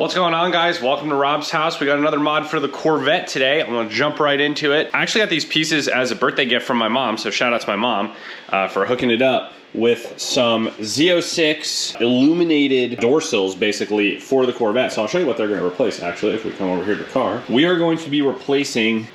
What's going on, guys? Welcome to Rob's house. We got another mod for the Corvette today. I'm gonna jump right into it. I actually got these pieces as a birthday gift from my mom, so shout out to my mom for hooking it up with some Z06 illuminated door sills basically for the Corvette. So I'll show you what they're gonna replace actually if we come over here to the car. We are going to be replacing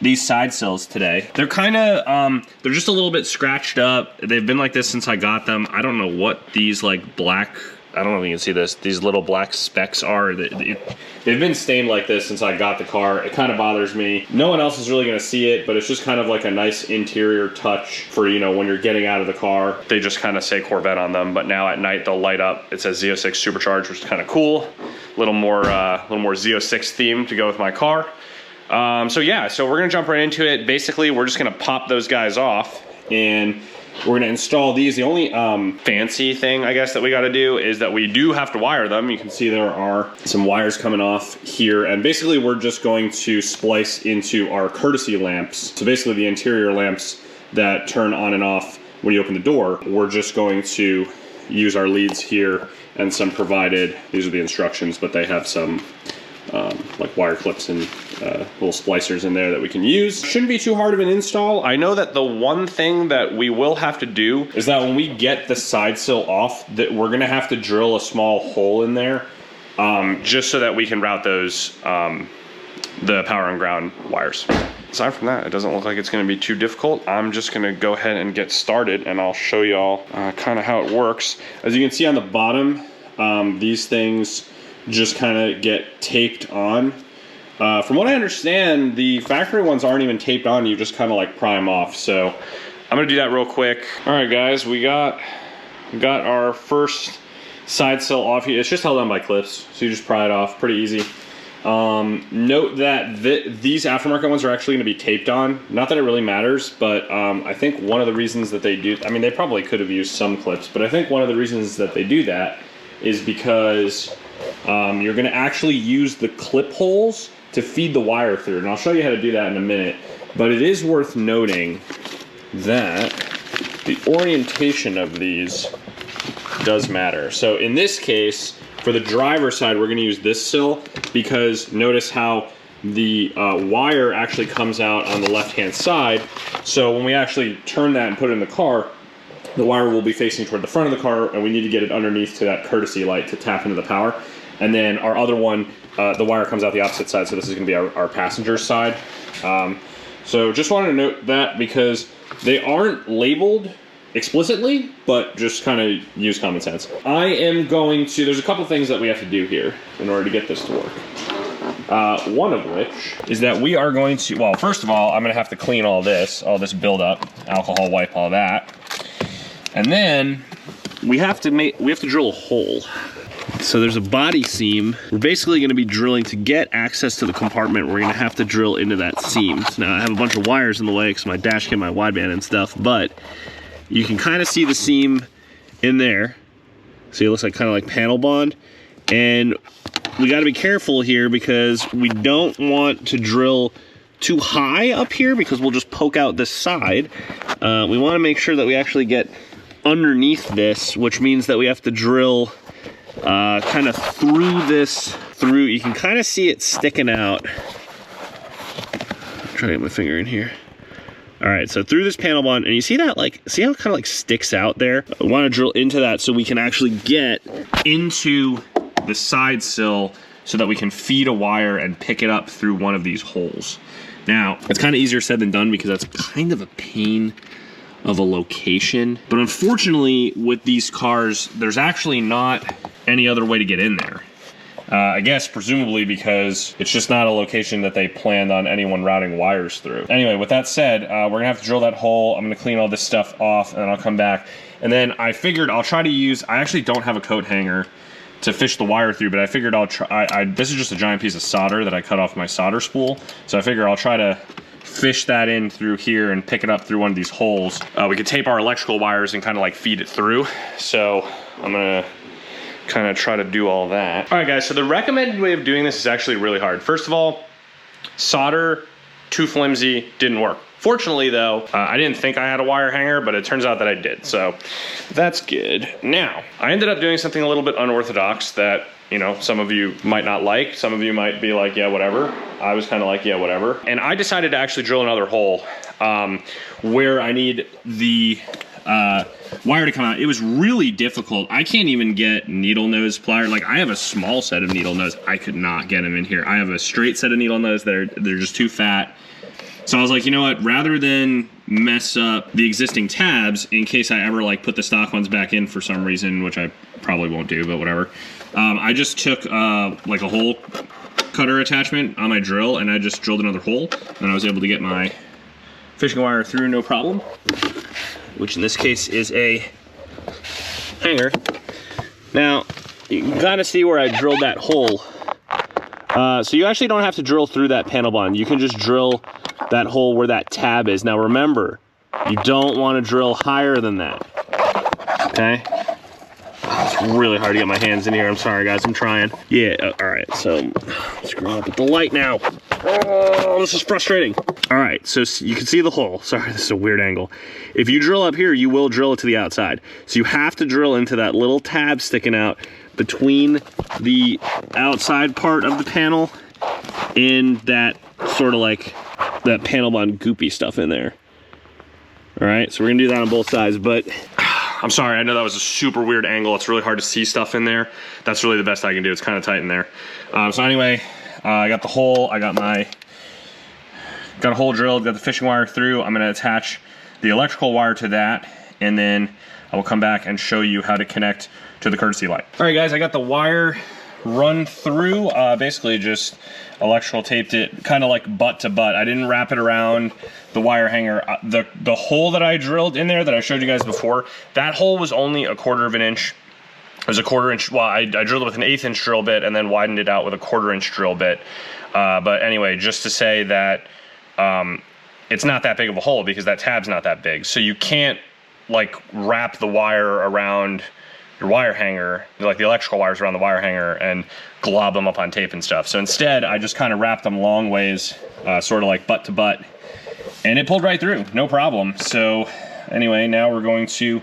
these side sills today. They're kind of, they're just a little bit scratched up. They've been like this since I got them. I don't know what these like black, I don't know if you can see this, these little black specks are. They've been stained like this since I got the car. It kind of bothers me. No one else is really gonna see it, but it's just kind of like a nice interior touch for, you know, when you're getting out of the car. They just kind of say Corvette on them, but now at night they'll light up. It says Z06 Supercharger, which is kind of cool. A little more Z06 theme to go with my car. So yeah, so we're gonna jump right into it. Basically, we're just gonna pop those guys off and we're gonna install these. The only fancy thing, I guess, that we gotta do is that we do have to wire them. You can see there are some wires coming off here, and basically we're just going to splice into our courtesy lamps. So basically the interior lamps that turn on and off when you open the door, we're just going to use our leads here and some provided, these are the instructions, but they have some like wire clips and little splicers in there that we can use. Shouldn't be too hard of an install. I know that the one thing that we will have to do is that when we get the side sill off, that we're gonna have to drill a small hole in there just so that we can route those the power and ground wires. Aside from that, it doesn't look like it's gonna be too difficult. I'm just gonna go ahead and get started and I'll show y'all kind of how it works. As you can see on the bottom, these things just kind of get taped on. From what I understand, the factory ones aren't even taped on, you just kind of like pry them off. So I'm gonna do that real quick. All right guys, we got our first side sill off here. It's just held on by clips, so you just pry it off, pretty easy. Note that these aftermarket ones are actually gonna be taped on. Not that it really matters, but I think one of the reasons that they do, I mean, they probably could have used some clips, but I think one of the reasons that they do that is because you're gonna actually use the clip holes to feed the wire through. And I'll show you how to do that in a minute. But it is worth noting that the orientation of these does matter. So in this case, for the driver's side, we're gonna use this sill because notice how the wire actually comes out on the left-hand side. So when we actually turn that and put it in the car, the wire will be facing toward the front of the car, and we need to get it underneath to that courtesy light to tap into the power. And then our other one, the wire comes out the opposite side, so this is gonna be our passenger side. So just wanted to note that because they aren't labeled explicitly, but just kind of use common sense. I am going to, there's a couple things that we have to do here in order to get this to work. One of which is that we are going to, well, first of all, I'm gonna have to clean all this buildup, alcohol wipe all that. And then we have to drill a hole. So there's a body seam. We're basically gonna be drilling to get access to the compartment. We're gonna have to drill into that seam. So now I have a bunch of wires in the way because my dash cam, my wideband and stuff, but you can kind of see the seam in there. See, it looks like kind of like panel bond. And we gotta be careful here because we don't want to drill too high up here because we'll just poke out this side. We wanna make sure that we actually get underneath this, which means that we have to drill kind of through, you can kind of see it sticking out. Try to get my finger in here. All right, so through this panel bond, and you see that, like, see how it kind of like sticks out there? I want to drill into that so we can actually get into the side sill so that we can feed a wire and pick it up through one of these holes. Now, it's kind of easier said than done because that's kind of a pain of a location. But unfortunately, with these cars, there's actually not any other way to get in there. I guess presumably because it's just not a location that they planned on anyone routing wires through. Anyway, with that said, we're gonna have to drill that hole. I'm gonna clean all this stuff off and then I'll come back. And then I figured I'll try to use, I actually don't have a coat hanger to fish the wire through, but I figured I'll try, this is just a giant piece of solder that I cut off my solder spool. So I figure I'll try to fish that in through here and pick it up through one of these holes. We could tape our electrical wires and kind of like feed it through. So I'm gonna kind of try to do all that. All right guys, so the recommended way of doing this is actually really hard. First of all, solder, too flimsy, didn't work. Fortunately though, I didn't think I had a wire hanger, but it turns out that I did, so that's good. Now, I ended up doing something a little bit unorthodox that you know, some of you might not like, some of you might be like, yeah, whatever. I was kind of like, yeah, whatever. And I decided to actually drill another hole where I need the wire to come out. It was really difficult. I can't even get needle nose pliers. Like, I have a small set of needle nose. I could not get them in here. I have a straight set of needle nose they're just too fat. So I was like, you know what, rather than mess up the existing tabs in case I ever like put the stock ones back in for some reason, which I probably won't do, but whatever. I just took like a hole cutter attachment on my drill and I just drilled another hole and I was able to get my fishing wire through no problem, which in this case is a hanger. Now, you can kind of see where I drilled that hole. So you actually don't have to drill through that panel bond. You can just drill that hole where that tab is. Now remember, you don't want to drill higher than that, okay? It's really hard to get my hands in here. I'm sorry guys, I'm trying. Yeah, all right, so screw up with the light now. Oh, this is frustrating. All right, so you can see the hole. Sorry, this is a weird angle. If you drill up here, you will drill it to the outside. So you have to drill into that little tab sticking out between the outside part of the panel and that sort of like that panel bond goopy stuff in there. All right, so we're gonna do that on both sides, but I'm sorry, I know that was a super weird angle. It's really hard to see stuff in there. That's really the best I can do. It's kind of tight in there. So anyway, I got the hole, got a hole drilled, got the fishing wire through. I'm gonna attach the electrical wire to that, and then I will come back and show you how to connect to the courtesy light. All right guys, I got the wire run through, basically just electrical taped it kind of like butt to butt. I didn't wrap it around the wire hanger. The hole that I drilled in there that I showed you guys before, that hole was only 1/4 of an inch. It was 1/4 inch. Well, I drilled it with an 1/8 inch drill bit and then widened it out with a 1/4 inch drill bit. But anyway, just to say that it's not that big of a hole because that tab's not that big. So you can't like wrap the wire around your wire hanger, like the electrical wires around the wire hanger, and glob them up on tape and stuff. So instead, I just kind of wrapped them long ways, sort of like butt to butt, and it pulled right through, no problem. So anyway, now we're going to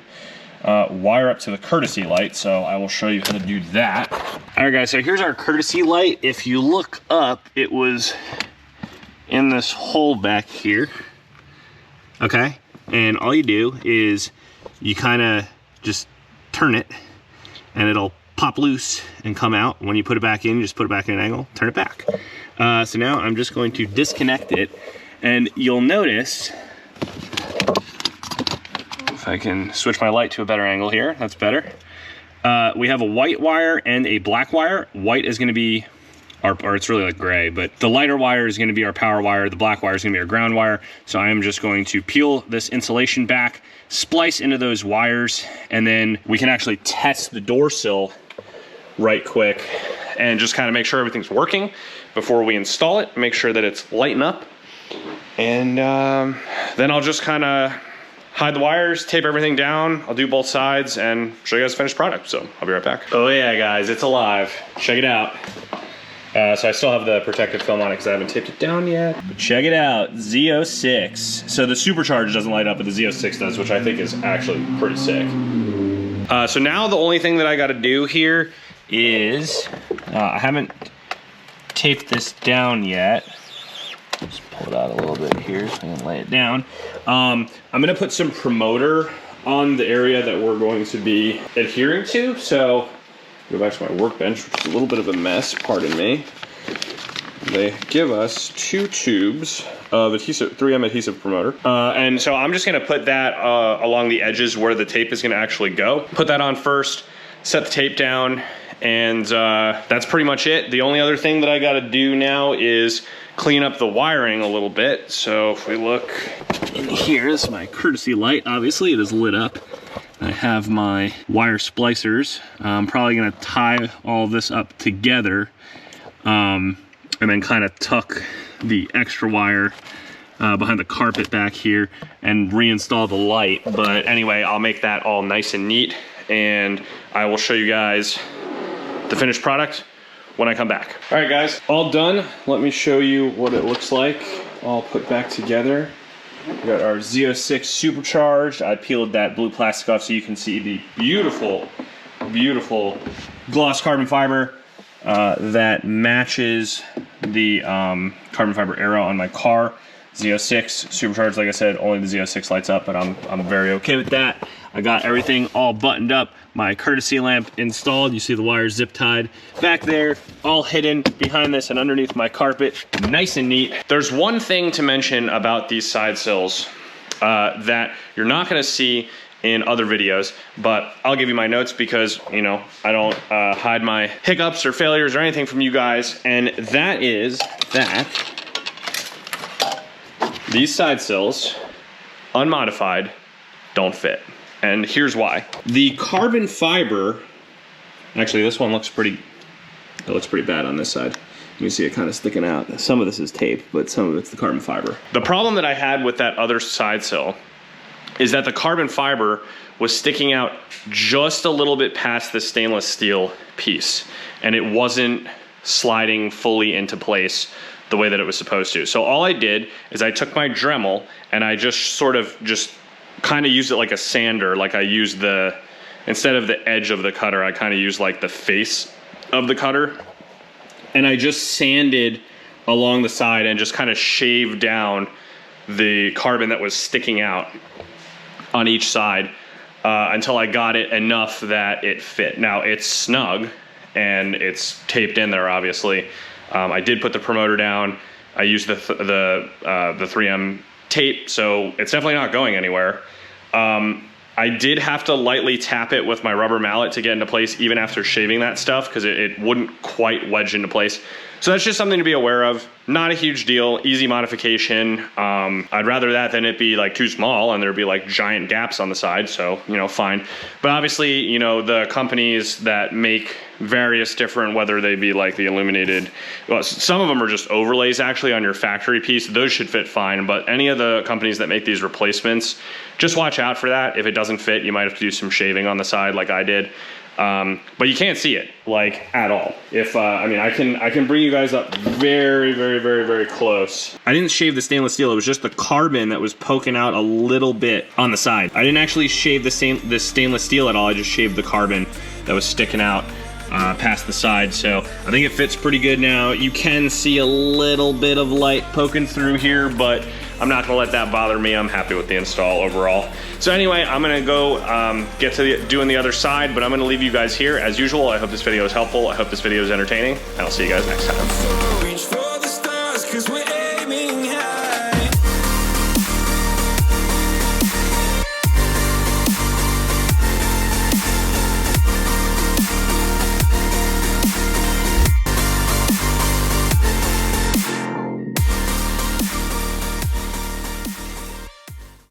wire up to the courtesy light, so I will show you how to do that. All right guys, so here's our courtesy light. If you look up, it was in this hole back here, okay? And all you do is you kind of just turn it and it'll pop loose and come out. When you put it back in, you just put it back in an angle, turn it back. So now I'm just going to disconnect it, and you'll notice, if I can switch my light to a better angle here, that's better. We have a white wire and a black wire. White is gonna be or it's really like gray, but the lighter wire is gonna be our power wire, the black wire is gonna be our ground wire. So I am just going to peel this insulation back, splice into those wires, and then we can actually test the door sill right quick and just kind of make sure everything's working before we install it, make sure that it's lighting up. And then I'll just kind of hide the wires, tape everything down. I'll do both sides and show you guys the finished product. So I'll be right back. Oh yeah, guys, it's alive. Check it out. So I still have the protective film on it because I haven't taped it down yet. But check it out, Z06. So the Supercharger doesn't light up, but the Z06 does, which I think is actually pretty sick. So now the only thing that I gotta do here is, I haven't taped this down yet. Just pull it out a little bit here so I can lay it down. I'm gonna put some promoter on the area that we're going to be adhering to. So go back to my workbench, which is a little bit of a mess, pardon me. They give us 2 tubes of adhesive, 3M adhesive promoter. And so I'm just gonna put that along the edges where the tape is gonna actually go. Put that on first, set the tape down, and that's pretty much it. The only other thing that I gotta do now is clean up the wiring a little bit. So if we look in here, this is my courtesy light. Obviously it is lit up. I have my wire splicers. I'm probably gonna tie all this up together and then kind of tuck the extra wire behind the carpet back here and reinstall the light. But anyway, I'll make that all nice and neat, and I will show you guys the finished product when I come back. All right guys, all done. Let me show you what it looks like all put back together. We got our Z06 supercharged. I peeled that blue plastic off so you can see the beautiful, beautiful gloss carbon fiber that matches the carbon fiber arrow on my car. Z06 supercharged, like I said, only the Z06 lights up, but I'm very okay with that. I got everything all buttoned up. My courtesy lamp installed. You see the wires zip tied back there, all hidden behind this and underneath my carpet. Nice and neat. There's one thing to mention about these side sills that you're not gonna see in other videos, but I'll give you my notes because, you know, I don't hide my hiccups or failures or anything from you guys, and that is that these side sills, unmodified, don't fit. And here's why. The carbon fiber, actually this one looks pretty, it looks pretty bad on this side. You see it kind of sticking out. Some of this is tape, but some of it's the carbon fiber. The problem that I had with that other side sill is that the carbon fiber was sticking out just a little bit past the stainless steel piece, and it wasn't sliding fully into place the way that it was supposed to. So all I did is I took my Dremel and I just sort of kind of used it like a sander. Like I used the, instead of the edge of the cutter, I kind of used like the face of the cutter, and I just sanded along the side and just kind of shaved down the carbon that was sticking out on each side until I got it enough that it fit. Now it's snug and it's taped in there, obviously. I did put the promoter down. I used the 3M tape, so it's definitely not going anywhere. I did have to lightly tap it with my rubber mallet to get into place even after shaving that stuff, because it wouldn't quite wedge into place. So that's just something to be aware of. Not a huge deal, easy modification. I'd rather that than it be like too small and there'd be like giant gaps on the side, so, you know, fine. But obviously, you know, the companies that make various different, whether they be like the illuminated, well, some of them are just overlays actually on your factory piece, those should fit fine, but any of the companies that make these replacements, just watch out for that. If it doesn't fit, you might have to do some shaving on the side like I did. But you can't see it like at all. If I mean, I can bring you guys up very, very, very, very close. I didn't shave the stainless steel. It was just the carbon that was poking out a little bit on the side. I didn't actually shave the stainless steel at all. I just shaved the carbon that was sticking out past the side. So I think it fits pretty good now. You can see a little bit of light poking through here, but I'm not gonna let that bother me. I'm happy with the install overall. So anyway, I'm gonna go get to doing the other side, but I'm gonna leave you guys here. As usual, I hope this video is helpful. I hope this video is entertaining, and I'll see you guys next time.